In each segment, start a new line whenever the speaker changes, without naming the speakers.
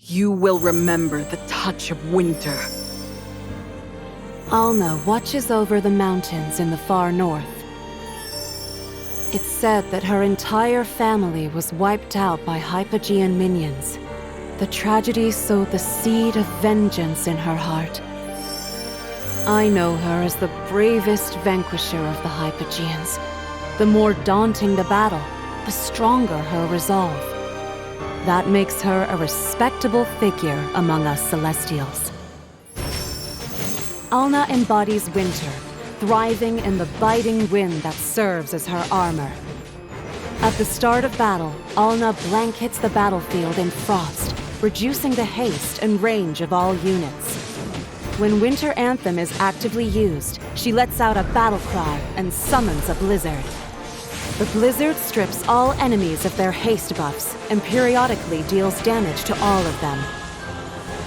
You will remember the touch of winter.
Alna watches over the mountains in the far north. It's said that her entire family was wiped out by Hypogean minions. The tragedy sowed the seed of vengeance in her heart. I know her as the bravest vanquisher of the Hypogeans. The more daunting the battle, the stronger her resolve. That makes her a respectable figure among us Celestials. Alna embodies winter, thriving in the biting wind that serves as her armor. At the start of battle, Alna blankets the battlefield in frost, reducing the haste and range of all units. When Winter Anthem is actively used, she lets out a battle cry and summons a blizzard. The blizzard strips all enemies of their haste buffs and periodically deals damage to all of them.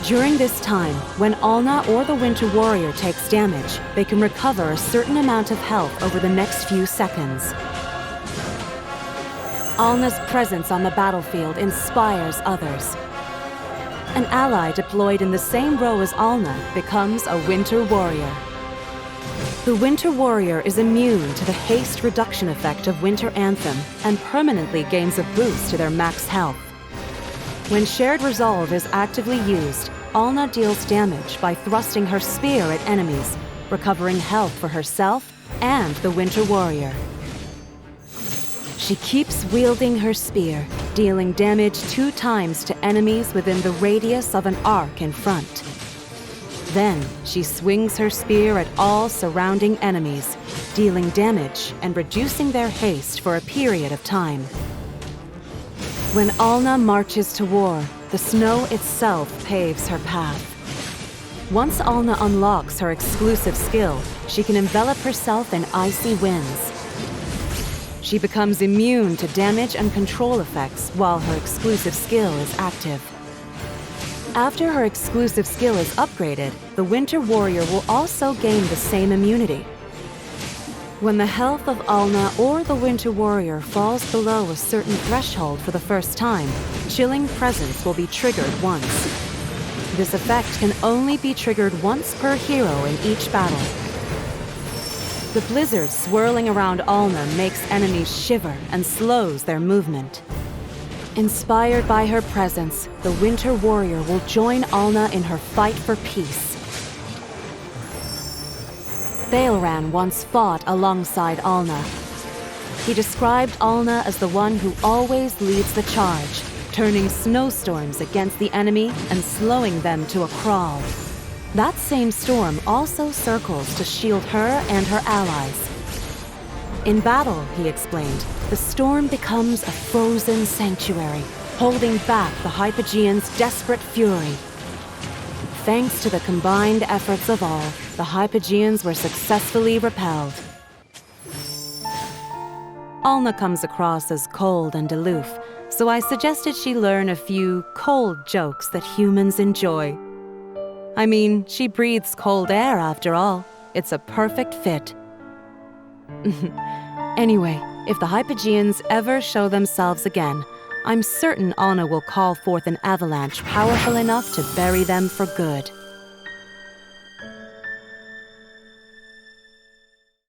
During this time, when Alna or the Winter Warrior takes damage, they can recover a certain amount of health over the next few seconds. Alna's presence on the battlefield inspires others. An ally deployed in the same row as Alna becomes a Winter Warrior. The Winter Warrior is immune to the haste reduction effect of Winter Anthem and permanently gains a boost to their max health. When Shared Resolve is actively used, Alna deals damage by thrusting her spear at enemies, recovering health for herself and the Winter Warrior. She keeps wielding her spear, dealing damage 2 times to enemies within the radius of an arc in front. Then, she swings her spear at all surrounding enemies, dealing damage and reducing their haste for a period of time. When Alna marches to war, the snow itself paves her path. Once Alna unlocks her exclusive skill, she can envelop herself in icy winds. She becomes immune to damage and control effects while her exclusive skill is active. After her exclusive skill is upgraded, the Winter Warrior will also gain the same immunity. When the health of Alna or the Winter Warrior falls below a certain threshold for the first time, Chilling Presence will be triggered once. This effect can only be triggered once per hero in each battle. The blizzard swirling around Alna makes enemies shiver and slows their movement. Inspired by her presence, the Winter Warrior will join Alna in her fight for peace. Baelran once fought alongside Alna. He described Alna as the one who always leads the charge, turning snowstorms against the enemy and slowing them to a crawl. That same storm also circles to shield her and her allies. In battle, he explained, the storm becomes a frozen sanctuary, holding back the Hypogeans' desperate fury. Thanks to the combined efforts of all, the Hypogeans were successfully repelled. Alna comes across as cold and aloof, so I suggested she learn a few cold jokes that humans enjoy. I mean, she breathes cold air after all. It's a perfect fit. Anyway, if the Hypogeans ever show themselves again, I'm certain Alna will call forth an avalanche powerful enough to bury them for good.